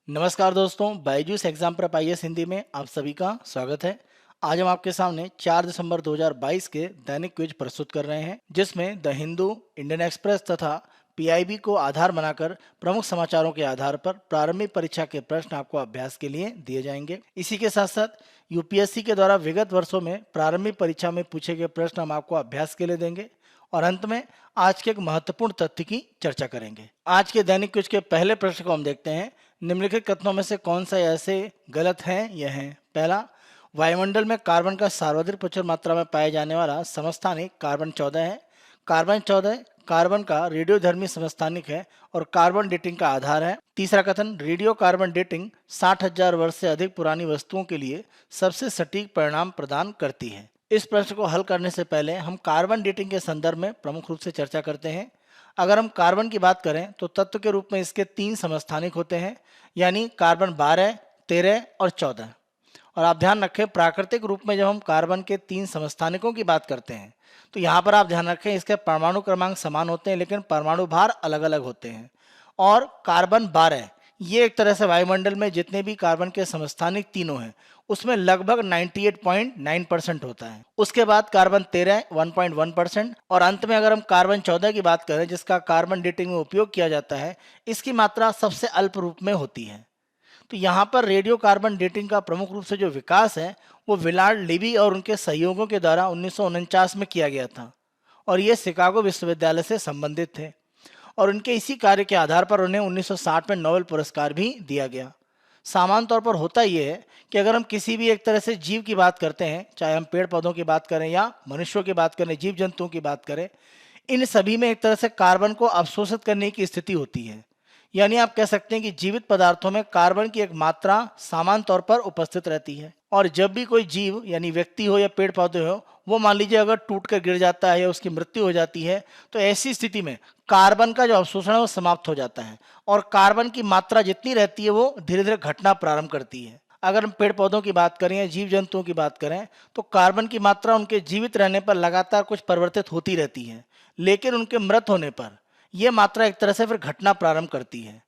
नमस्कार दोस्तों, Byju's exam prep IAS Hindi में आप सभी का स्वागत है। आज हम आपके सामने 4 दिसंबर 2022 के दैनिक क्विज प्रस्तुत कर रहे हैं, जिसमें द हिंदू, इंडियन एक्सप्रेस तथा पीआईबी को आधार बनाकर प्रमुख समाचारों के आधार पर प्रारंभिक परीक्षा के प्रश्न आपको अभ्यास के लिए दिए जाएंगे। इसी के साथ साथ यूपीएससी के द्वारा विगत वर्षों में प्रारंभिक परीक्षा में पूछे गए प्रश्न हम आपको अभ्यास के लिए देंगे और अंत में आज के एक महत्वपूर्ण तथ्य की चर्चा करेंगे। आज के दैनिक क्विज के पहले प्रश्न को हम देखते हैं। निम्नलिखित कथनों में से कौन सा ऐसे गलत है? यह है पहला, वायुमंडल में कार्बन का सर्वाधिक प्रचुर मात्रा में पाए जाने वाला समस्थानिक कार्बन 14 है। कार्बन 14 कार्बन का रेडियोधर्मी समस्थानिक है और कार्बन डेटिंग का आधार है। तीसरा कथन, रेडियो कार्बन डेटिंग 60,000 वर्ष से अधिक पुरानी वस्तुओं के लिए सबसे सटीक परिणाम प्रदान करती है। इस प्रश्न को हल करने से पहले हम कार्बन डेटिंग के संदर्भ में प्रमुख रूप से चर्चा करते हैं। अगर हम कार्बन की बात करें तो तत्व के रूप में इसके 3 समस्थानिक होते हैं, यानी कार्बन 12, 13 और 14। और आप ध्यान रखें, प्राकृतिक रूप में जब हम कार्बन के 3 समस्थानिकों की बात करते हैं तो यहाँ पर आप ध्यान रखें इसके परमाणु क्रमांक समान होते हैं, लेकिन परमाणु भार अलग अलग होते हैं। और कार्बन 12 ये एक तरह से वायुमंडल में जितने भी कार्बन के समस्थानिक तीनों हैं उसमें लगभग 98.9% होता है। उसके बाद कार्बन 13 1.1% और अंत में अगर हम कार्बन 14 की बात करें, जिसका कार्बन डेटिंग में उपयोग किया जाता है, इसकी मात्रा सबसे अल्प रूप में होती है। तो यहाँ पर रेडियो कार्बन डेटिंग का प्रमुख रूप से जो विकास है वो विलार्ड लिबी और उनके सहयोगियों के द्वारा 1949 में किया गया था और ये शिकागो विश्वविद्यालय से संबंधित थे और उनके इसी कार्य के आधार पर उन्हें 1960 में नोबेल पुरस्कार भी दिया गया। सामान्य तौर पर होता ये है कि अगर हम किसी भी एक तरह से जीव की बात करते हैं, चाहे हम पेड़ पौधों की बात करें या मनुष्यों की बात करें, जीव जंतुओं की बात करें, इन सभी में एक तरह से कार्बन को अवशोषित करने की स्थिति होती है। यानी आप कह सकते हैं कि जीवित पदार्थों में कार्बन की एक मात्रा सामान्य तौर पर उपस्थित रहती है और जब भी कोई जीव यानी व्यक्ति हो या पेड़ पौधे हो, वो मान लीजिए अगर टूट कर गिर जाता है या उसकी मृत्यु हो जाती है तो ऐसी स्थिति में कार्बन का जो अवशोषण है वो समाप्त हो जाता है और कार्बन की मात्रा जितनी रहती है वो धीरे धीरे घटना प्रारंभ करती है। अगर हम पेड़ पौधों की बात करें या जीव जंतुओं की बात करें तो कार्बन की मात्रा उनके जीवित रहने पर लगातार कुछ परिवर्तित होती रहती है, लेकिन उनके मृत होने पर यह मात्रा एक तरह से फिर घटना प्रारंभ करती है।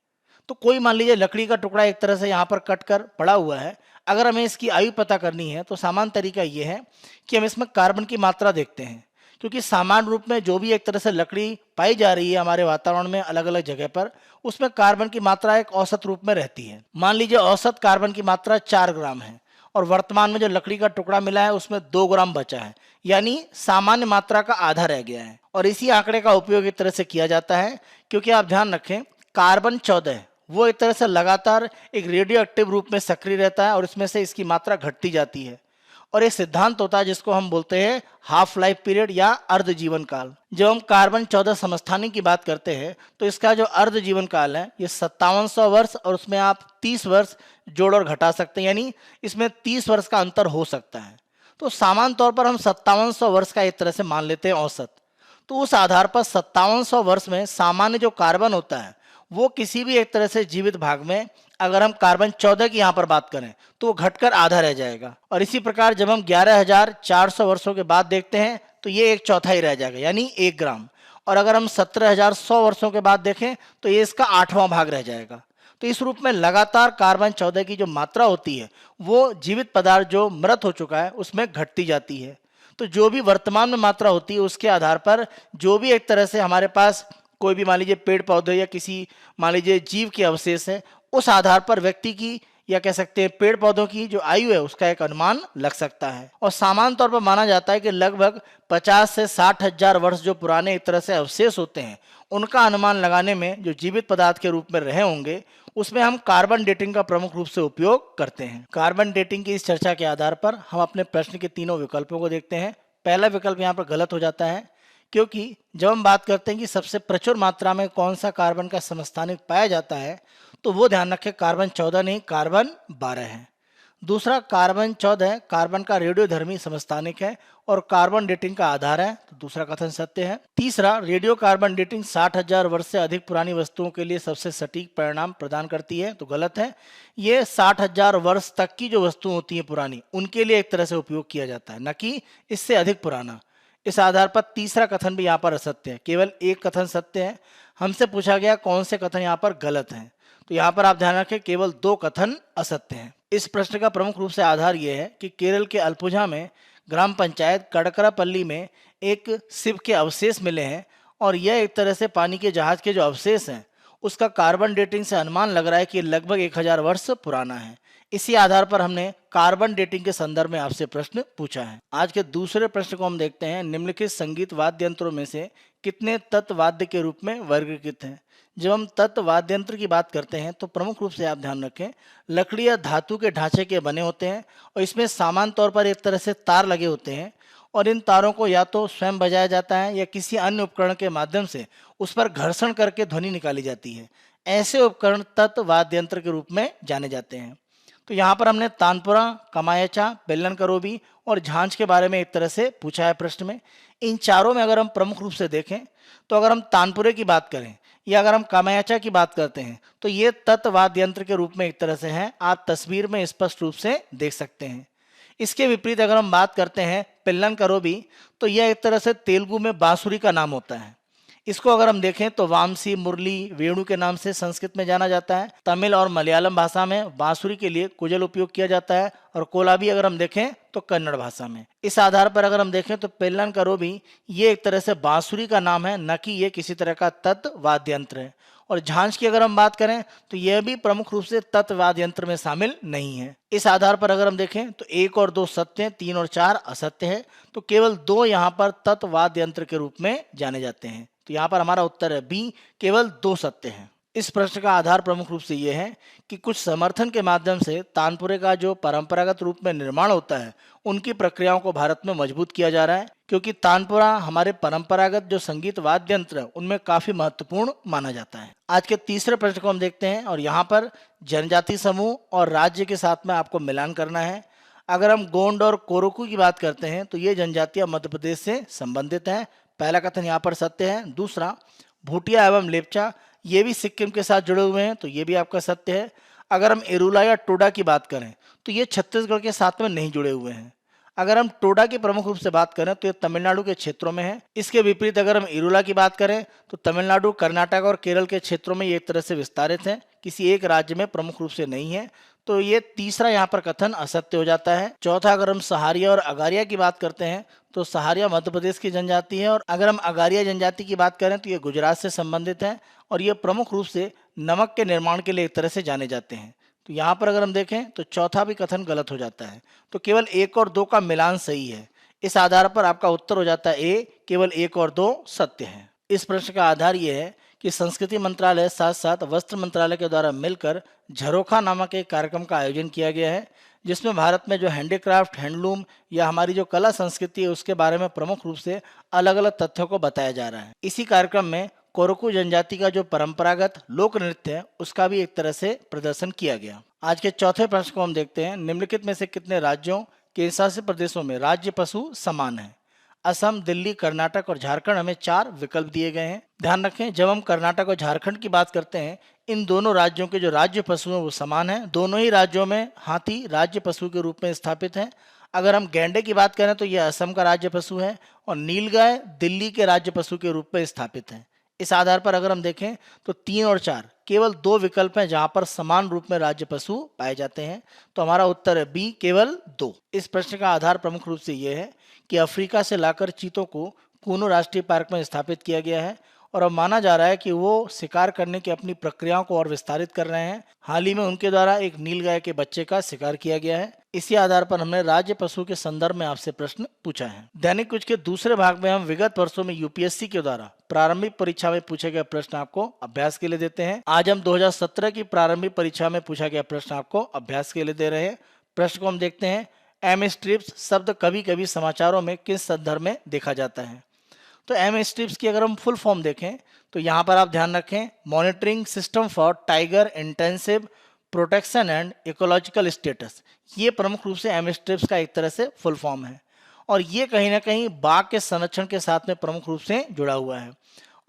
तो कोई मान लीजिए लकड़ी का टुकड़ा एक तरह से यहाँ पर कट कर पड़ा हुआ है, अगर हमें इसकी आयु पता करनी है तो सामान्य तरीका ये है कि हम इसमें कार्बन की मात्रा देखते हैं, क्योंकि सामान्य रूप में जो भी एक तरह से लकड़ी पाई जा रही है हमारे वातावरण में अलग अलग जगह पर, उसमें कार्बन की मात्रा एक औसत रूप में रहती है। मान लीजिए औसत कार्बन की मात्रा 4 ग्राम है और वर्तमान में जो लकड़ी का टुकड़ा मिला है उसमें 2 ग्राम बचा है, यानी सामान्य मात्रा का आधा रह गया है। और इसी आंकड़े का उपयोग एक तरह से किया जाता है, क्योंकि आप ध्यान रखें कार्बन 14 वो एक तरह से लगातार एक रेडियो एक्टिव रूप में सक्रिय रहता है और इसमें से इसकी मात्रा घटती जाती है और एक सिद्धांत होता है जिसको हम बोलते हैं हाफ लाइफ पीरियड या अर्ध जीवन काल। जब हम कार्बन 14 समस्थानिक की बात करते हैं तो इसका जो अर्ध जीवन काल है ये 5700 वर्ष और उसमें आप 30 वर्ष जोड़ और घटा सकते हैं, यानी इसमें 30 वर्ष का अंतर हो सकता है। तो सामान्य तौर पर हम 5700 वर्ष का एक तरह से मान लेते हैं औसत। तो उस आधार पर 5700 वर्ष में सामान्य जो कार्बन होता है वो किसी भी एक तरह से जीवित भाग में अगर हम कार्बन 14 की यहाँ पर बात करें तो वो घटकर आधा रह जाएगा। और इसी प्रकार जब हम 11,400 वर्षों के बाद देखते हैं तो ये एक चौथाई रह जाएगा, यानी 1 ग्राम। और अगर हम 17,100 वर्षों के बाद देखें तो ये इसका 8वां भाग रह जाएगा। तो इस रूप में लगातार कार्बन 14 की जो मात्रा होती है वो जीवित पदार्थ जो मृत हो चुका है उसमें घटती जाती है। तो जो भी वर्तमान में मात्रा होती है उसके आधार पर जो भी एक तरह से हमारे पास कोई भी मान लीजिए पेड़ पौधे या किसी मान लीजिए जीव के अवशेष है, उस आधार पर व्यक्ति की या कह सकते हैं पेड़ पौधों की जो आयु है उसका एक अनुमान लग सकता है। और सामान्य तौर पर माना जाता है कि लगभग 50 से 60,000 वर्ष जो पुराने एक तरह से अवशेष होते हैं उनका अनुमान लगाने में जो जीवित पदार्थ के रूप में रहे होंगे उसमें हम कार्बन डेटिंग का प्रमुख रूप से उपयोग करते हैं। कार्बन डेटिंग की इस चर्चा के आधार पर हम अपने प्रश्न के तीनों विकल्पों को देखते हैं। पहला विकल्प यहाँ पर गलत हो जाता है, क्योंकि जब हम बात करते हैं कि सबसे प्रचुर मात्रा में कौन सा कार्बन का समस्थानिक पाया जाता है तो वो ध्यान रखें कार्बन 14 नहीं, कार्बन 12 है। दूसरा, कार्बन 14 कार्बन का रेडियोधर्मी समस्थानिक है और कार्बन डेटिंग का आधार है, तो दूसरा कथन सत्य है। तीसरा, रेडियो कार्बन डेटिंग 60,000 वर्ष से अधिक पुरानी वस्तुओं के लिए सबसे सटीक परिणाम प्रदान करती है, तो गलत है। ये 60,000 वर्ष तक की जो वस्तुएं होती हैं पुरानी उनके लिए एक तरह से उपयोग किया जाता है, न कि इससे अधिक पुराना। इस आधार पर तीसरा कथन भी यहाँ पर असत्य है, केवल एक कथन सत्य है। हमसे पूछा गया कौन से कथन यहाँ पर गलत हैं, तो यहाँ पर आप ध्यान रखें केवल 2 कथन असत्य हैं। इस प्रश्न का प्रमुख रूप से आधार ये है कि केरल के अल्पुझा में ग्राम पंचायत कड़करापल्ली में एक शिप के अवशेष मिले हैं और यह एक तरह से पानी के जहाज के जो अवशेष हैं उसका कार्बन डेटिंग से अनुमान लग रहा है कि लगभग 1000 वर्ष पुराना है। इसी आधार पर हमने कार्बन डेटिंग के संदर्भ में आपसे प्रश्न पूछा है। आज के दूसरे प्रश्न को हम देखते हैं, निम्नलिखित संगीत वाद्य यंत्रों में से कितने तत्व वाद्य के रूप में वर्गीकृत हैं। जब हम तत्व वाद्य यंत्र की बात करते हैं तो प्रमुख रूप से आप ध्यान रखें लकड़ी या धातु के ढांचे के बने होते हैं और इसमें सामान्य तौर पर एक तरह से तार लगे होते हैं और इन तारों को या तो स्वयं बजाया जाता है या किसी अन्य उपकरण के माध्यम से उस पर घर्षण करके ध्वनि निकाली जाती है। ऐसे उपकरण तत्व वाद्य यंत्र के रूप में जाने जाते हैं। तो यहाँ पर हमने तानपुरा, कमायचा, बेलन करोबी और झांझ के बारे में एक तरह से पूछा है प्रश्न में। इन चारों में अगर हम प्रमुख रूप से देखें तो अगर हम तानपुरे की बात करें या अगर हम कमायचा की बात करते हैं तो ये तत्व वाद्य यंत्र के रूप में एक तरह से हैं, आप तस्वीर में स्पष्ट रूप से देख सकते हैं। इसके विपरीत अगर हम बात करते हैं पिल्लन करोबी तो यह एक तरह से तेलुगु में बांसुरी का नाम होता है। इसको अगर हम देखें तो वामसी, मुरली, वेणु के नाम से संस्कृत में जाना जाता है। तमिल और मलयालम भाषा में बांसुरी के लिए कुजल उपयोग किया जाता है और कोलाबी अगर हम देखें तो कन्नड़ भाषा में। इस आधार पर अगर हम देखें तो पेल्लन करोबी ये एक तरह से बांसुरी का नाम है, न कि ये किसी तरह का तत्व वाद्य यंत्र है। और झांझ की अगर हम बात करें तो यह भी प्रमुख रूप से तत्व वाद्य यंत्र में शामिल नहीं है। इस आधार पर अगर हम देखें तो 1 और 2 सत्य, 3 और 4 असत्य है। तो केवल 2 यहाँ पर तत्व वाद्य यंत्र के रूप में जाने जाते हैं। तो यहाँ पर हमारा उत्तर है बी, केवल 2 सत्य हैं। इस प्रश्न का आधार प्रमुख रूप से यह है कि कुछ समर्थन के माध्यम से तानपुरे का जो परंपरागत रूप में निर्माण होता है उनकी प्रक्रियाओं को भारत में मजबूत किया जा रहा है, क्योंकि तानपुरा हमारे परंपरागत जो संगीत वाद्य यंत्र है उनमें काफी महत्वपूर्ण माना जाता है। आज के तीसरे प्रश्न को हम देखते हैं और यहाँ पर जनजाति समूह और राज्य के साथ में आपको मिलान करना है। अगर हम गोंड और कोरोकू की बात करते हैं तो ये जनजातियां मध्य प्रदेश से संबंधित हैं। पहला कथन यहाँ पर सत्य है। दूसरा, भूटिया एवं लेपचा ये भी सिक्किम के साथ जुड़े हुए हैं, तो ये भी आपका सत्य है। अगर हम इरुला या टोडा की बात करें तो ये छत्तीसगढ़ के साथ में नहीं जुड़े हुए हैं। अगर हम टोडा की प्रमुख रूप से बात करें तो ये तमिलनाडु के क्षेत्रों में है। इसके विपरीत अगर हम इरुला की बात करें तो तमिलनाडु, कर्नाटक और केरल के क्षेत्रों में ये एक तरह से विस्तारित है, किसी एक राज्य में प्रमुख रूप से नहीं है। तो ये तीसरा यहाँ पर कथन असत्य हो जाता है। चौथा, अगर हम सहारिया और अगारिया की बात करते हैं तो सहारिया मध्य प्रदेश की जनजाति है और अगर हम अगारिया जनजाति की बात करें तो ये गुजरात से संबंधित है और ये प्रमुख रूप से नमक के निर्माण के लिए एक तरह से जाने जाते हैं। तो यहाँ पर अगर हम देखें तो चौथा भी कथन गलत हो जाता है। तो केवल 1 और 2 का मिलान सही है। इस आधार पर आपका उत्तर हो जाता है ए, केवल 1 और 2 सत्य है। इस प्रश्न का आधार ये है कि संस्कृति मंत्रालय साथ साथ वस्त्र मंत्रालय के द्वारा मिलकर झरोखा नामक एक कार्यक्रम का आयोजन किया गया है, जिसमें भारत में जो हैंडीक्राफ्ट, हैंडलूम या हमारी जो कला संस्कृति है उसके बारे में प्रमुख रूप से अलग अलग तथ्यों को बताया जा रहा है। इसी कार्यक्रम में कोरकू जनजाति का जो परंपरागत लोक नृत्य है उसका भी एक तरह से प्रदर्शन किया गया। आज के चौथे प्रश्न को हम देखते हैं, निम्नलिखित में से कितने राज्यों, केंद्र शासित प्रदेशों में राज्य पशु समान है। असम, दिल्ली, कर्नाटक और झारखंड हमें 4 विकल्प दिए गए हैं। ध्यान रखें जब हम कर्नाटक और झारखंड की बात करते हैं इन दोनों राज्यों के जो राज्य पशु हैं वो समान है। दोनों ही राज्यों में हाथी राज्य पशु के रूप में स्थापित है। अगर हम गैंडे की बात करें तो यह असम का राज्य पशु है और नीलगाय दिल्ली के राज्य पशु के रूप में स्थापित है। इस आधार पर अगर हम देखें तो 3 और 4 केवल 2 विकल्प हैं जहां पर समान रूप में राज्य पशु पाए जाते हैं। तो हमारा उत्तर है बी, केवल 2। इस प्रश्न का आधार प्रमुख रूप से यह है कि अफ्रीका से लाकर चीतों को कूनो राष्ट्रीय पार्क में स्थापित किया गया है और अब माना जा रहा है कि वो शिकार करने की अपनी प्रक्रियाओं को और विस्तारित कर रहे हैं। हाल ही में उनके द्वारा एक नीलगाय के बच्चे का शिकार किया गया है। इसी आधार पर हमने राज्य पशु के संदर्भ में आपसे प्रश्न पूछा है। दैनिक कुछ के दूसरे भाग में हम विगत वर्षों में यूपीएससी के द्वारा प्रारंभिक परीक्षा में पूछे गए प्रश्न आपको अभ्यास के लिए देते हैं। आज हम 2017 की प्रारंभिक परीक्षा में पूछा गया प्रश्न आपको अभ्यास के लिए दे रहे हैं। प्रश्न को हम देखते हैं, एम स्ट्रिप्स शब्द कभी कभी समाचारों में किस संदर्भ में देखा जाता है। तो एम स्ट्रिप्स की अगर हम फुल फॉर्म देखें तो यहाँ पर आप ध्यान रखें, monitoring system for tiger intensive protection and ecological status, ये प्रमुख रूप से एम स्ट्रिप्स का एक तरह से फुल फॉर्म है और ये कहीं ना कहीं बाघ के संरक्षण के साथ में प्रमुख रूप से जुड़ा हुआ है।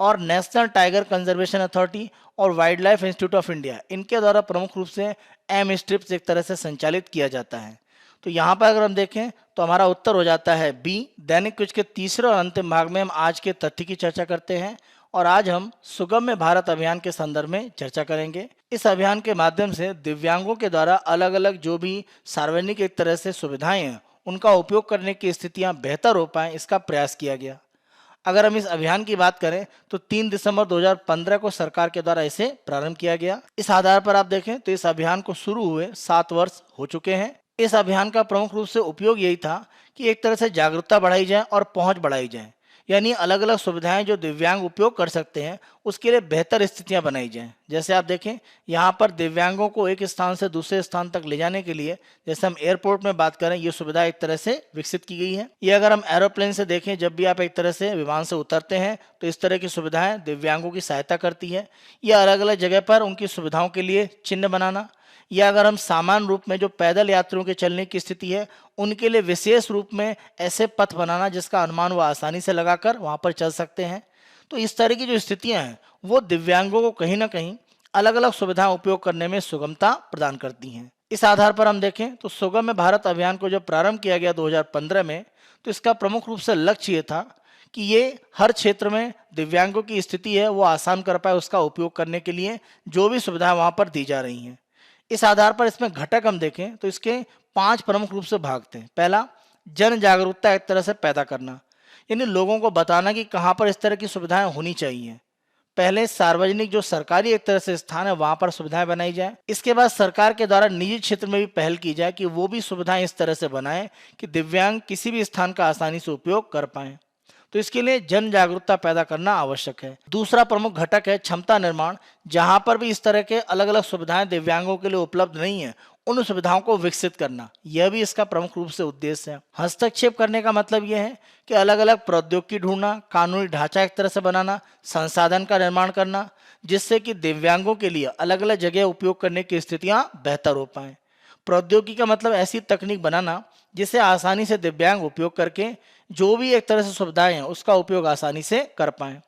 और नेशनल टाइगर कंजर्वेशन अथॉरिटी और wild life institute of India इनके द्वारा प्रमुख रूप से एम स्ट्रिप्स एक तरह से संचालित किया जाता है। तो यहाँ पर अगर हम देखें तो हमारा उत्तर हो जाता है बी। दैनिक कुछ के तीसरे और अंतिम भाग में हम आज के तथ्य की चर्चा करते हैं और आज हम सुगम्य भारत अभियान के संदर्भ में चर्चा करेंगे। इस अभियान के माध्यम से दिव्यांगों के द्वारा अलग अलग जो भी सार्वजनिक एक तरह से सुविधाएं हैं उनका उपयोग करने की स्थितियां बेहतर हो पाएं, इसका प्रयास किया गया। अगर हम इस अभियान की बात करें तो 3 दिसंबर 2015 को सरकार के द्वारा इसे प्रारंभ किया गया। इस आधार पर आप देखें तो इस अभियान को शुरू हुए 7 वर्ष हो चुके हैं। इस अभियान का प्रमुख रूप से उपयोग यही था कि एक तरह से जागरूकता बढ़ाई जाए और पहुंच बढ़ाई जाए, यानी अलग अलग सुविधाएं जो दिव्यांग उपयोग कर सकते हैं उसके लिए बेहतर स्थितियां बनाई जाएं। जैसे आप देखें यहाँ पर दिव्यांगों को एक स्थान से दूसरे स्थान तक ले जाने के लिए, जैसे हम एयरपोर्ट में बात करें, ये सुविधा एक तरह से विकसित की गई है। ये अगर हम एरोप्लेन से देखें, जब भी आप एक तरह से विमान से उतरते हैं तो इस तरह की सुविधाएं दिव्यांगों की सहायता करती है। या अलग अलग जगह पर उनकी सुविधाओं के लिए चिन्ह बनाना, या अगर हम सामान्य रूप में जो पैदल यात्रियों के चलने की स्थिति है उनके लिए विशेष रूप में ऐसे पथ बनाना जिसका अनुमान वो आसानी से लगाकर वहाँ पर चल सकते हैं। तो इस तरह की जो स्थितियाँ हैं वो दिव्यांगों को कहीं ना कहीं अलग अलग सुविधाएं उपयोग करने में सुगमता प्रदान करती हैं। इस आधार पर हम देखें तो सुगम्य भारत अभियान को जब प्रारंभ किया गया 2015 में, तो इसका प्रमुख रूप से लक्ष्य ये था कि ये हर क्षेत्र में दिव्यांगों की स्थिति है वो आसान कर पाए, उसका उपयोग करने के लिए जो भी सुविधाएं वहाँ पर दी जा रही हैं। इस आधार पर इसमें घटक हम देखें तो इसके 5 प्रमुख रूप से भाग थे। पहला, जन जागरूकता एक तरह से पैदा करना, यानी लोगों को बताना कि कहाँ पर इस तरह की सुविधाएं होनी चाहिए। पहले सार्वजनिक जो सरकारी एक तरह से स्थान है वहां पर सुविधाएं बनाई जाए। इसके बाद सरकार के द्वारा निजी क्षेत्र में भी पहल की जाए कि वो भी सुविधाएं इस तरह से बनाएं कि दिव्यांग किसी भी स्थान का आसानी से उपयोग कर पाएं। तो इसके लिए जन जागरूकता पैदा करना आवश्यक है। दूसरा प्रमुख घटक है क्षमता निर्माण। जहां पर भी इस तरह के अलग अलग सुविधाएं दिव्यांगों के लिए उपलब्ध नहीं है उन सुविधाओं को विकसित करना, यह भी इसका प्रमुख रूप से उद्देश्य है। हस्तक्षेप करने का मतलब यह है कि अलग अलग प्रौद्योगिकी ढूंढना, कानूनी ढांचा एक तरह से बनाना, संसाधन का निर्माण करना जिससे कि दिव्यांगों के लिए अलग अलग जगह उपयोग करने की स्थितियां बेहतर हो पाए। प्रौद्योगिकी का मतलब ऐसी तकनीक बनाना जिसे आसानी से दिव्यांग उपयोग करके जो भी एक तरह से सुविधाएं हैं उसका उपयोग आसानी से कर पाएं।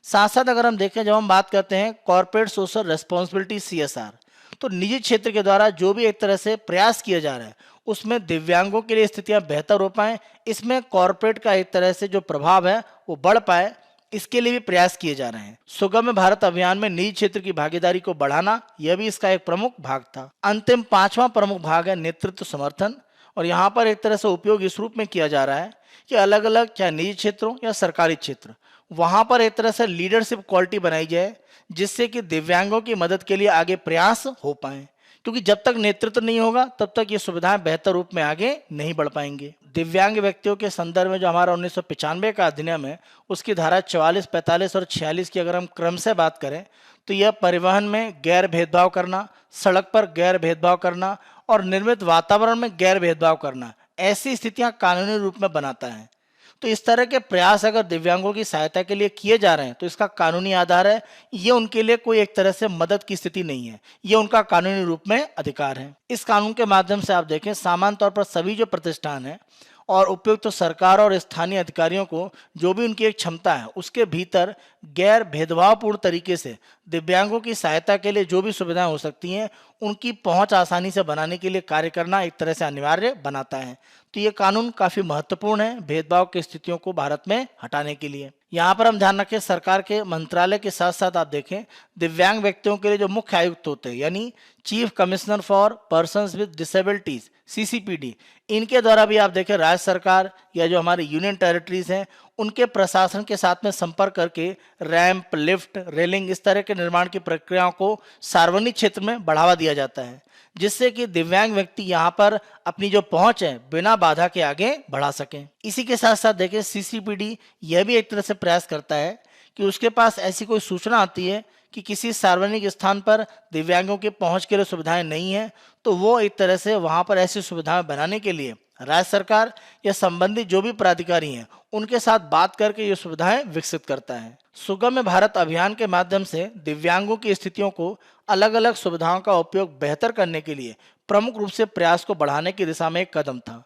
साथ साथ अगर हम देखें, जब हम बात करते हैं कॉर्पोरेट सोशल रेस्पॉन्सिबिलिटी CSR, तो निजी क्षेत्र के द्वारा जो भी एक तरह से प्रयास किया जा रहा है उसमें दिव्यांगों के लिए स्थितियां बेहतर हो पाएं, इसमें कॉर्पोरेट का एक तरह से जो प्रभाव है वो बढ़ पाए, इसके लिए भी प्रयास किए जा रहे हैं। सुगम्य भारत अभियान में निजी क्षेत्र की भागीदारी को बढ़ाना, यह भी इसका एक प्रमुख भाग था। अंतिम 5वां प्रमुख भाग है नेतृत्व समर्थन, और यहाँ पर एक तरह से उपयोग इस रूप में किया जा रहा है कि अलग अलग चाहे निजी क्षेत्रों या सरकारी क्षेत्र, वहां पर एक तरह से लीडरशिप क्वालिटी बनाई जाए जिससे कि दिव्यांगों की मदद के लिए आगे प्रयास हो पाए, क्योंकि जब तक नेतृत्व नहीं होगा तब तक ये सुविधाएं बेहतर रूप में आगे नहीं बढ़ पाएंगे। दिव्यांग व्यक्तियों के संदर्भ में जो हमारा 1995 का अधिनियम है उसकी धारा 44, 45 और 46 की अगर हम क्रम से बात करें तो यह परिवहन में गैर भेदभाव करना, सड़क पर गैर भेदभाव करना और निर्मित वातावरण में गैर भेदभाव करना, ऐसी स्थितियां कानूनी रूप में बनाता है। तो इस तरह के प्रयास अगर दिव्यांगों की सहायता के लिए किए जा रहे हैं तो इसका कानूनी आधार है। ये उनके लिए कोई एक तरह से मदद की स्थिति नहीं है, ये उनका कानूनी रूप में अधिकार है। इस कानून के माध्यम से आप देखें, सामान्य तौर पर सभी जो प्रतिष्ठान है और उपयुक्त तो सरकार और स्थानीय अधिकारियों को जो भी उनकी एक क्षमता है उसके भीतर गैर भेदभावपूर्ण तरीके से दिव्यांगों की सहायता के लिए जो भी सुविधाएं हो सकती हैं उनकी पहुंच आसानी से बनाने के लिए कार्य करना एक तरह से अनिवार्य बनाता है। तो ये कानून काफी महत्वपूर्ण है भेदभाव की स्थितियों को भारत में हटाने के लिए। यहाँ पर हम ध्यान रखें, सरकार के मंत्रालय के साथ साथ आप देखें दिव्यांग व्यक्तियों के लिए जो मुख्य आयुक्त होते हैं यानी chief commissioner for persons with disabilities CCPD, इनके द्वारा भी आप देखें राज्य सरकार या जो हमारे यूनियन टेरिटरीज हैं उनके प्रशासन के साथ में संपर्क करके रैंप, लिफ्ट, रेलिंग इस तरह के निर्माण की प्रक्रियाओं को सार्वजनिक क्षेत्र में बढ़ावा दिया जाता है जिससे कि दिव्यांग व्यक्ति यहाँ पर अपनी जो पहुंच है बिना बाधा के आगे बढ़ा सकें। इसी के साथ साथ देखें CCPD यह भी एक तरह से प्रयास करता है कि उसके पास ऐसी कोई सूचना आती है कि किसी सार्वजनिक स्थान पर दिव्यांगों की पहुंच के लिए सुविधाएं नहीं है तो वो एक तरह से वहां पर ऐसी सुविधाएं बनाने के लिए राज्य सरकार या संबंधित जो भी प्राधिकारी हैं उनके साथ बात करके ये सुविधाएं विकसित करता है। सुगम्य भारत अभियान के माध्यम से दिव्यांगों की स्थितियों को अलग अलग सुविधाओं का उपयोग बेहतर करने के लिए प्रमुख रूप से प्रयास को बढ़ाने की दिशा में एक कदम था।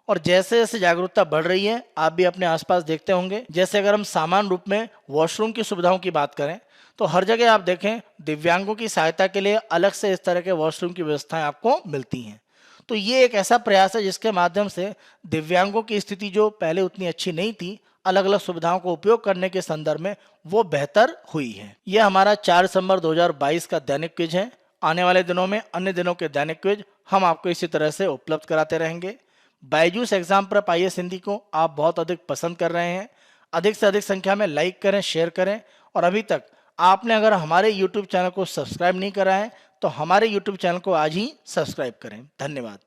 और जैसे जैसे जागरूकता बढ़ रही है आप भी अपने आसपास देखते होंगे, जैसे अगर हम सामान्य रूप में वॉशरूम की सुविधाओं की बात करें तो हर जगह आप देखें दिव्यांगों की सहायता के लिए अलग से इस तरह के वॉशरूम की व्यवस्थाएं आपको मिलती हैं। तो ये एक ऐसा प्रयास है जिसके माध्यम से दिव्यांगों की स्थिति जो पहले उतनी अच्छी नहीं थी, अलग अलग सुविधाओं को उपयोग करने के संदर्भ में वो बेहतर हुई है। यह हमारा 4 दिसंबर 2022 का दैनिक क्विज है। आने वाले दिनों में अन्य दिनों के दैनिक क्विज हम आपको इसी तरह से उपलब्ध कराते रहेंगे। Byju's exam prep IAS Hindi को आप बहुत अधिक पसंद कर रहे हैं। अधिक से अधिक संख्या में लाइक करें, शेयर करें और अभी तक आपने अगर हमारे YouTube चैनल को सब्सक्राइब नहीं करा है तो हमारे YouTube चैनल को आज ही सब्सक्राइब करें। धन्यवाद।